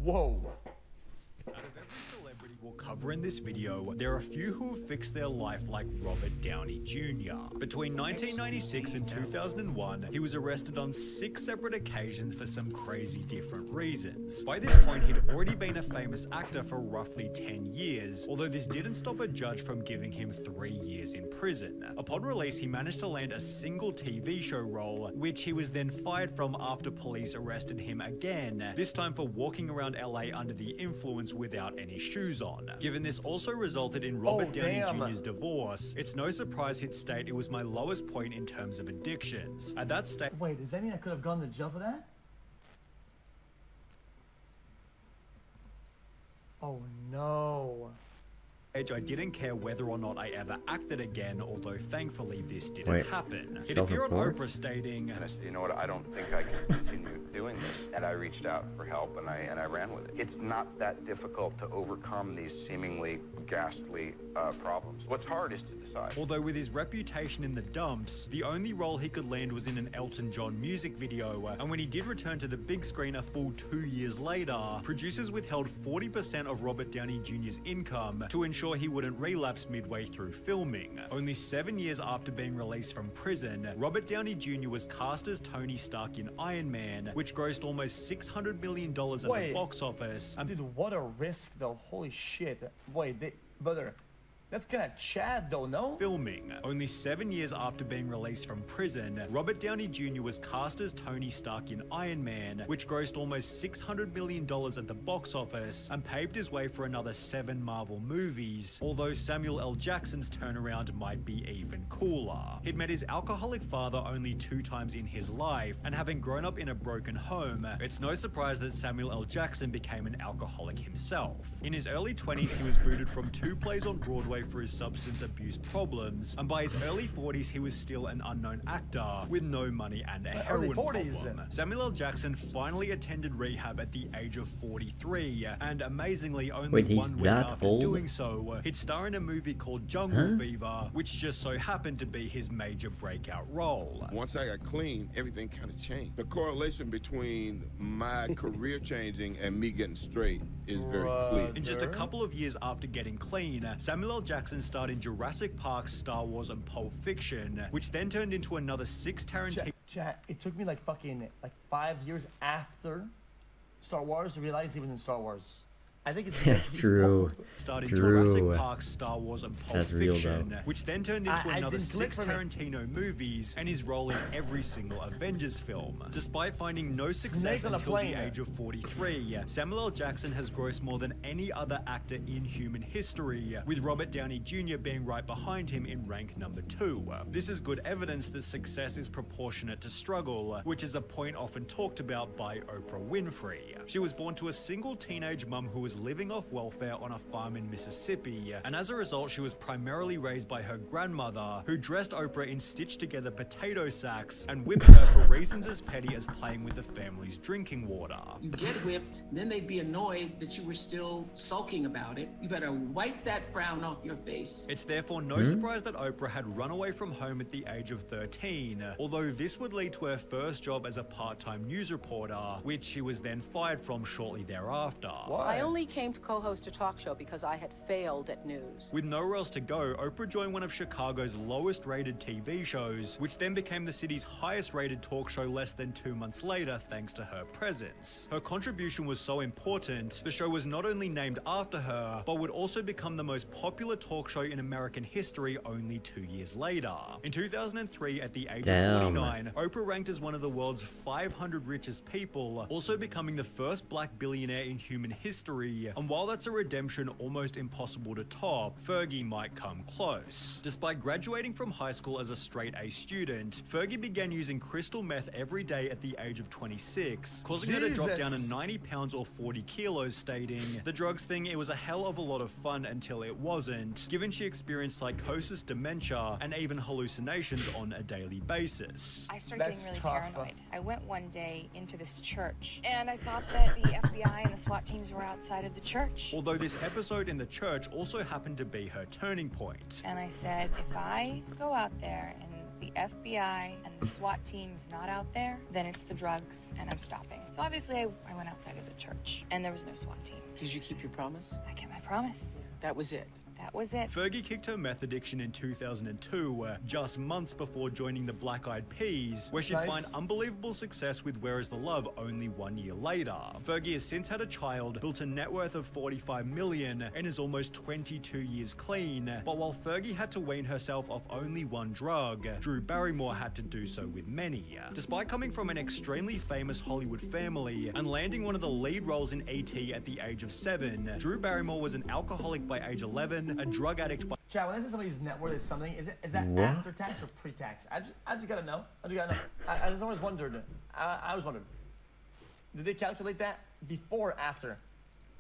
Whoa. Out of every celebrity we'll cover in this video, there are a few who have fixed their life like Robert Downey Jr. Between 1996 and 2001, he was arrested on 6 separate occasions for some crazy different reasons. By this point, he'd already been a famous actor for roughly 10 years, although this didn't stop a judge from giving him 3 years in prison. Upon release, he managed to land a single TV show role, which he was then fired from after police arrested him again, this time for walking around LA under the influence without any shoes on. Given this also resulted in Robert Downey Jr.'s divorce, it's no surprise he'd state it was my lowest point in terms of addictions. At that stage— Wait, does that mean I could have gone to jail for that? Oh no. I didn't care whether or not I ever acted again, although thankfully this didn't happen. It appeared on Oprah stating, and I said, you know what, I don't think I can continue doing this. And I reached out for help and I ran with it. It's not that difficult to overcome these seemingly ghastly problems. What's hard is to decide. Although with his reputation in the dumps, the only role he could land was in an Elton John music video, and when he did return to the big screen a full 2 years later, producers withheld 40% of Robert Downey Jr.'s income to ensure he wouldn't relapse midway through filming. Only 7 years after being released from prison, Robert Downey Jr. was cast as Tony Stark in Iron Man, which grossed almost $600 million at the box office. Dude, what a risk though, holy shit. Wait, brother, that's kind of Chad though, no? Filming. Only 7 years after being released from prison, Robert Downey Jr. was cast as Tony Stark in Iron Man, which grossed almost $600 million at the box office and paved his way for another 7 Marvel movies, although Samuel L. Jackson's turnaround might be even cooler. He'd met his alcoholic father only 2 times in his life, and having grown up in a broken home, it's no surprise that Samuel L. Jackson became an alcoholic himself. In his early 20s, he was booted from 2 plays on Broadway for his substance abuse problems, and by his early 40s he was still an unknown actor with no money and a heroin problem. Samuel L. Jackson finally attended rehab at the age of 43, and amazingly only 1 week after doing so, he'd star in a movie called Jungle Fever, which just so happened to be his major breakout role. Once I got clean, everything kind of changed. The correlation between my career changing and me getting straight is very clear. In just a couple of years after getting clean, Samuel L. Jackson starred in Jurassic Park, Star Wars, and Pulp Fiction, which then turned into another 6 Tarantino— Chat, it took me like 5 years after Star Wars to realize he was in Star Wars. I think it's true. Started Jurassic Park, Star Wars, and Pulp Fiction, real, which then turned into another 6 Tarantino movies, and his role in every single Avengers film. Despite finding no success until the age of 43, Samuel L. Jackson has grossed more than any other actor in human history, with Robert Downey Jr. being right behind him in rank number 2. This is good evidence that success is proportionate to struggle, which is a point often talked about by Oprah Winfrey. She was born to a single teenage mum who was living off welfare on a farm in Mississippi, and as a result she was primarily raised by her grandmother, who dressed Oprah in stitched together potato sacks and whipped her for reasons as petty as playing with the family's drinking water. You get whipped, then they'd be annoyed that you were still sulking about it. You better wipe that frown off your face. It's therefore no surprise that Oprah had run away from home at the age of 13, although this would lead to her first job as a part-time news reporter, which she was then fired from shortly thereafter. I only came to co-host a talk show because I had failed at news. With nowhere else to go, Oprah joined one of Chicago's lowest rated TV shows, which then became the city's highest rated talk show less than 2 months later thanks to her presence. Her contribution was so important, the show was not only named after her, but would also become the most popular talk show in American history only 2 years later. In 2003, at the age of 49, Oprah ranked as one of the world's 500 richest people, also becoming the first black billionaire in human history. And while that's a redemption almost impossible to top, Fergie might come close. Despite graduating from high school as a straight A student, Fergie began using crystal meth every day at the age of 26, causing her to drop down to 90 pounds or 40 kilos, stating, "The drugs thing, it was a hell of a lot of fun until it wasn't, given she experienced psychosis, dementia, and even hallucinations on a daily basis." I started getting really paranoid. I went one day into this church, and I thought that the FBI and the SWAT teams were outside of the church. Although this episode in the church also happened to be her turning point. And I said, if I go out there and the FBI and the SWAT team's not out there, then it's the drugs, and I'm stopping. So obviously, I went outside of the church, and there was no SWAT team. Did you keep your promise? I kept my promise. That was it. That was it. Fergie kicked her meth addiction in 2002, just months before joining the Black Eyed Peas, where she'd Nice. find unbelievable success with Where Is the Love only 1 year later. Fergie has since had a child, built a net worth of $45 million, and is almost 22 years clean. But while Fergie had to wean herself off only one drug, Drew Barrymore had to do so with many. Despite coming from an extremely famous Hollywood family and landing one of the lead roles in E.T. at the age of 7, Drew Barrymore was an alcoholic by age 11, a drug addict by Chad, when they say somebody's net worth is something, is that What? after tax or pre-tax? I just gotta know. I just always wondered. I always wondered. Did they calculate that before or after?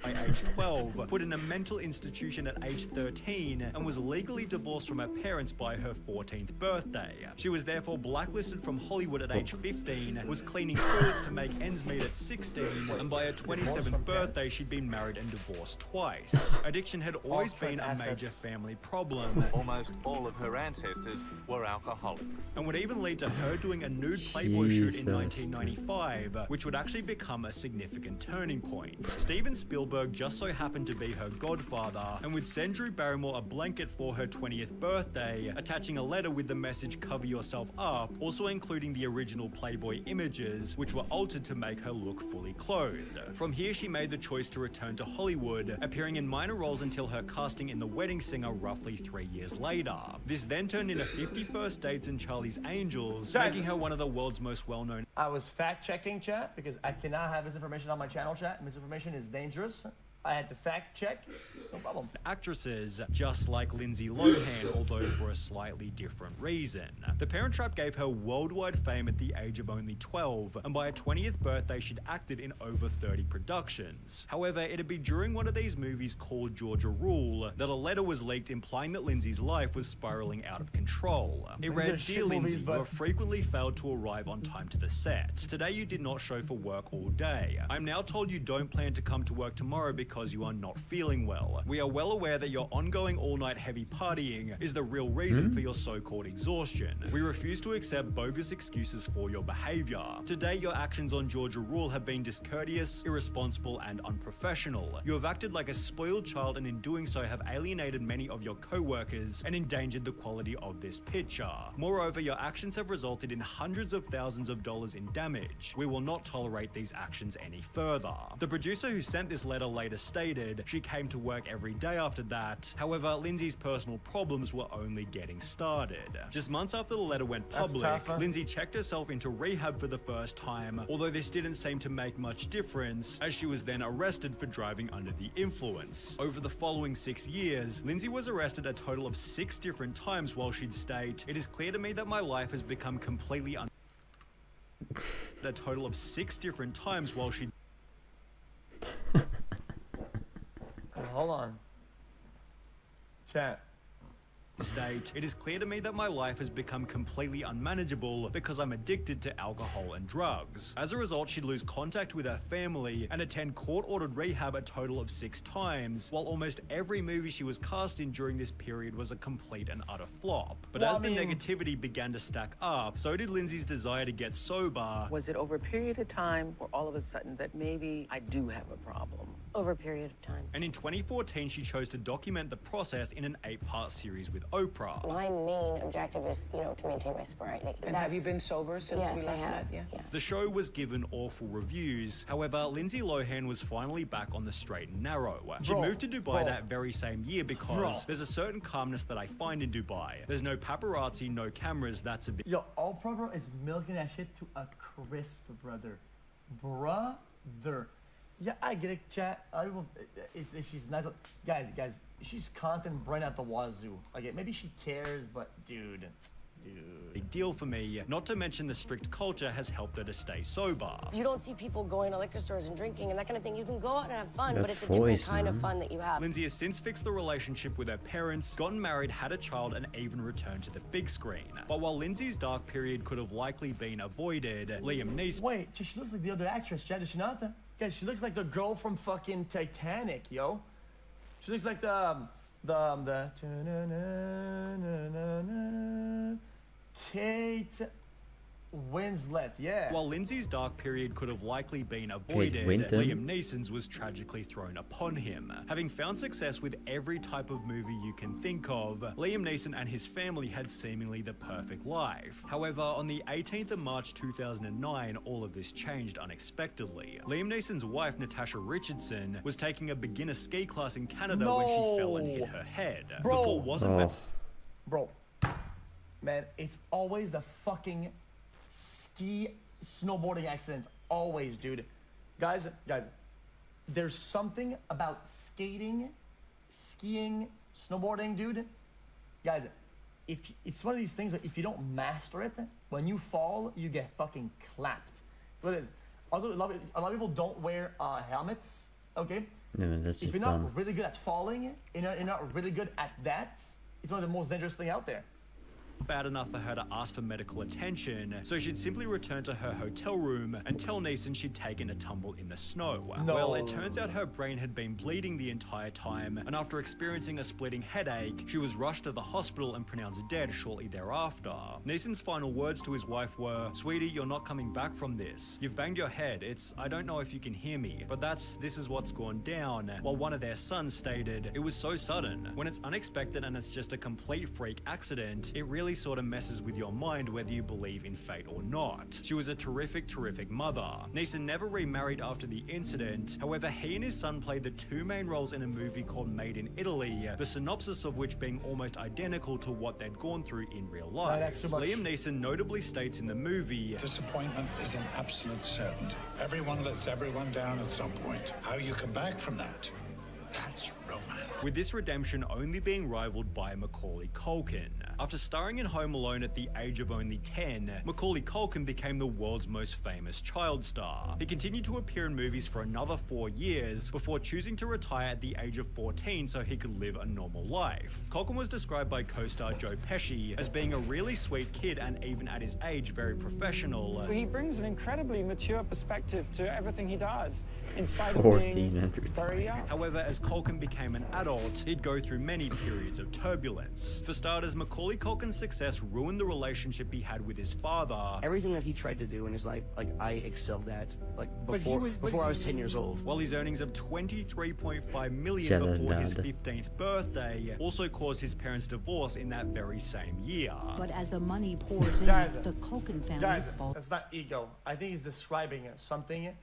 age 12, put in a mental institution at age 13, and was legally divorced from her parents by her 14th birthday. She was therefore blacklisted from Hollywood at age 15, was cleaning toilets to make ends meet at 16, and by her 27th birthday she'd been married and divorced twice. Addiction had always been a major family problem. Almost all of her ancestors were alcoholics. And would even lead to her doing a nude Playboy shoot in Jesus. 1995, which would actually become a significant turning point. Steven Spielberg just so happened to be her godfather and would send Drew Barrymore a blanket for her 20th birthday, attaching a letter with the message "Cover yourself up," also including the original Playboy images, which were altered to make her look fully clothed. From here, she made the choice to return to Hollywood, appearing in minor roles until her casting in The Wedding Singer roughly 3 years later. This then turned into 50 First Dates and Charlie's Angels, making her one of the world's most well-known. I was fact-checking, chat, because I cannot have misinformation on my channel, chat. Misinformation is dangerous. I had to fact-check. No problem. Actresses, just like Lindsay Lohan, although for a slightly different reason. The Parent Trap gave her worldwide fame at the age of only 12, and by her 20th birthday she'd acted in over 30 productions. However, it'd be during one of these movies called Georgia Rule that a letter was leaked implying that Lindsay's life was spiraling out of control. It These are read, shit "Dear movies, Lindsay, you but- have frequently failed to arrive on time to the set. Today you did not show for work all day. I'm now told you don't plan to come to work tomorrow because you are not feeling well. We are well aware that your ongoing all-night heavy partying is the real reason for your so-called exhaustion. We refuse to accept bogus excuses for your behavior. Today, your actions on Georgia Rule have been discourteous, irresponsible, and unprofessional. You have acted like a spoiled child, and in doing so have alienated many of your co-workers and endangered the quality of this picture. Moreover, your actions have resulted in hundreds of thousands of dollars in damage. We will not tolerate these actions any further." The producer who sent this letter later stated she came to work every day after that. However, Lindsay's personal problems were only getting started. Just months after the letter went public, tough, huh? Lindsay checked herself into rehab for the first time, although this didn't seem to make much difference, as she was then arrested for driving under the influence. Over the following 6 years, Lindsay was arrested a total of 6 different times, while she'd state, "It is clear to me that my life has become completely a total of 6 different times while she Hold on. Chat. state, "It is clear to me that my life has become completely unmanageable because I'm addicted to alcohol and drugs." As a result, she'd lose contact with her family and attend court-ordered rehab a total of 6 times, while almost every movie she was cast in during this period was a complete and utter flop. But Well, as I the mean- negativity began to stack up, so did Lindsay's desire to get sober. Was it over a period of time or all of a sudden that maybe I do have a problem? Over a period of time. And in 2014, she chose to document the process in an 8-part series with Oprah. My main objective is, to maintain my sobriety. And have you been sober since Yes, we I last have. met? Yeah. The show was given awful reviews. However, Lindsay Lohan was finally back on the straight and narrow. She moved to Dubai that very same year because there's a certain calmness that I find in Dubai. There's no paparazzi, no cameras, that's a bit. Yo, Oprah bro, is milking that shit to a crisp, brother. Brother. Yeah, I get it, chat. If she's nice, guys, she's content brain out the wazoo. Like, maybe she cares, but dude. Big deal for me. Not to mention the strict culture has helped her to stay sober. You don't see people going to liquor stores and drinking and that kind of thing. You can go out and have fun, but That's it's a different voice, kind of man. fun that you have. Lindsay has since fixed the relationship with her parents, gotten married, had a child, and even returned to the big screen. But while Lindsay's dark period could have likely been avoided, Liam Neeson. Wait, she looks like the other actress, Chad. Does she not? Guys, she looks like the girl from fucking Titanic, yo. She looks like the Kate Winslet, yeah. While Lindsay's dark period could have likely been avoided, Liam Neeson's was tragically thrown upon him. Having found success with every type of movie you can think of, Liam Neeson and his family had seemingly the perfect life. However, on the 18th of March 2009, all of this changed unexpectedly. Liam Neeson's wife, Natasha Richardson, was taking a beginner ski class in Canada when she fell and hit her head. Bro, man, it's always the fucking ski snowboarding accident. Always, dude. Guys, there's something about skating, skiing, snowboarding, dude. Guys, if it's one of these things that if you don't master it, when you fall, you get fucking clapped. What it is. Also, a lot of people don't wear helmets, okay? No, that's if you're not really good at falling, you're not really good at that, it's one of the most dangerous things out there. Bad enough for her to ask for medical attention, so she'd simply return to her hotel room and tell Neeson she'd taken a tumble in the snow. No. Well, it turns out her brain had been bleeding the entire time, and after experiencing a splitting headache, she was rushed to the hospital and pronounced dead shortly thereafter. Neeson's final words to his wife were, "Sweetie, you're not coming back from this. You've banged your head. I don't know if you can hear me, but this is what's gone down." While one of their sons stated, "It was so sudden. When it's unexpected and it's just a complete freak accident, it really sort of messes with your mind whether you believe in fate or not." She was a terrific mother. Neeson never remarried after the incident. However, he and his son played the two main roles in a movie called Made in Italy, the synopsis of which being almost identical to what they'd gone through in real life. Liam Neeson notably states in the movie, "Disappointment is an absolute certainty. Everyone lets everyone down at some point. How you come back from that, that's romance." with this redemption only being rivaled by Macaulay Culkin. After starring in Home Alone at the age of only 10, Macaulay Culkin became the world's most famous child star. He continued to appear in movies for another 4 years before choosing to retire at the age of 14 so he could live a normal life. Culkin was described by co-star Joe Pesci as being a really sweet kid and even at his age very professional. He brings an incredibly mature perspective to everything he does, in spite of being very young. However, as Culkin became an adult, he'd go through many periods of turbulence. For starters, Macaulay Culkin's success ruined the relationship he had with his father. Everything that he tried to do in his life, I excelled at, before I was 10 years old. While his earnings of $23.5 million before his 15th birthday also caused his parents' divorce in that very same year. But as the money pours in, the Culkin family falls. That's not ego. I think he's describing something.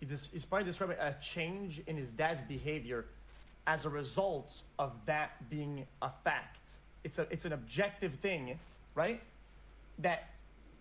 He's probably describing a change in his dad's behavior as a result of that being a fact. It's an objective thing, right? That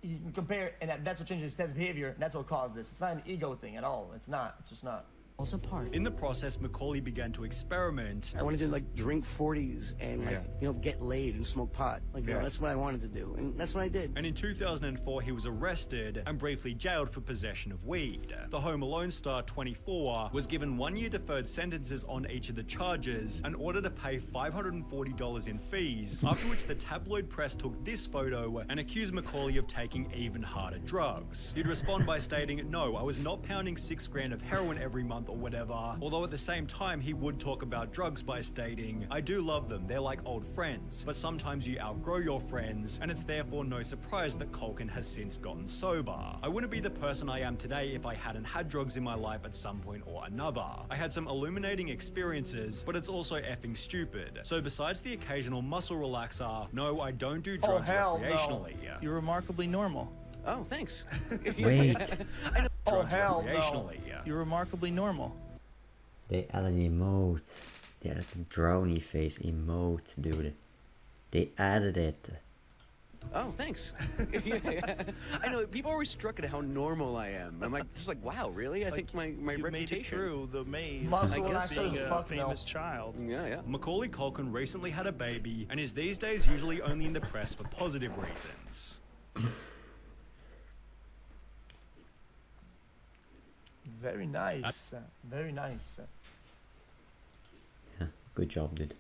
you can compare, and that's what changes his dad's behavior, and that's what caused this. It's not an ego thing at all. It's not. It's just not. Apart. In the process, Macaulay began to experiment. I wanted to drink 40s and get laid and smoke pot. That's what I wanted to do, and that's what I did. And in 2004, he was arrested and briefly jailed for possession of weed. The Home Alone star, 24, was given 1-year deferred sentences on each of the charges and ordered to pay $540 in fees, after which the tabloid press took this photo and accused Macaulay of taking even harder drugs. He'd respond by stating, "No, I was not pounding 6 grand of heroin every month or whatever," although at the same time he would talk about drugs by stating, "I do love them, they're like old friends, but sometimes you outgrow your friends, and it's therefore no surprise that Culkin has since gotten sober. I wouldn't be the person I am today if I hadn't had drugs in my life at some point or another. I had some illuminating experiences, but it's also effing stupid. So besides the occasional muscle relaxer, no, I don't do drugs recreationally." No. You're remarkably normal. Oh, thanks. Wait. I know. Oh, hell no. You're remarkably normal. They added an emote. They added the drowny face emote, dude. They added it. Oh, thanks. I know, people are always struck at how normal I am. I'm wow, really? I think my reputation. Made it through the maze. I guess being a famous child. Yeah. Macaulay Culkin recently had a baby and is these days usually only in the press for positive reasons. Very nice. Very nice. Yeah, good job, dude.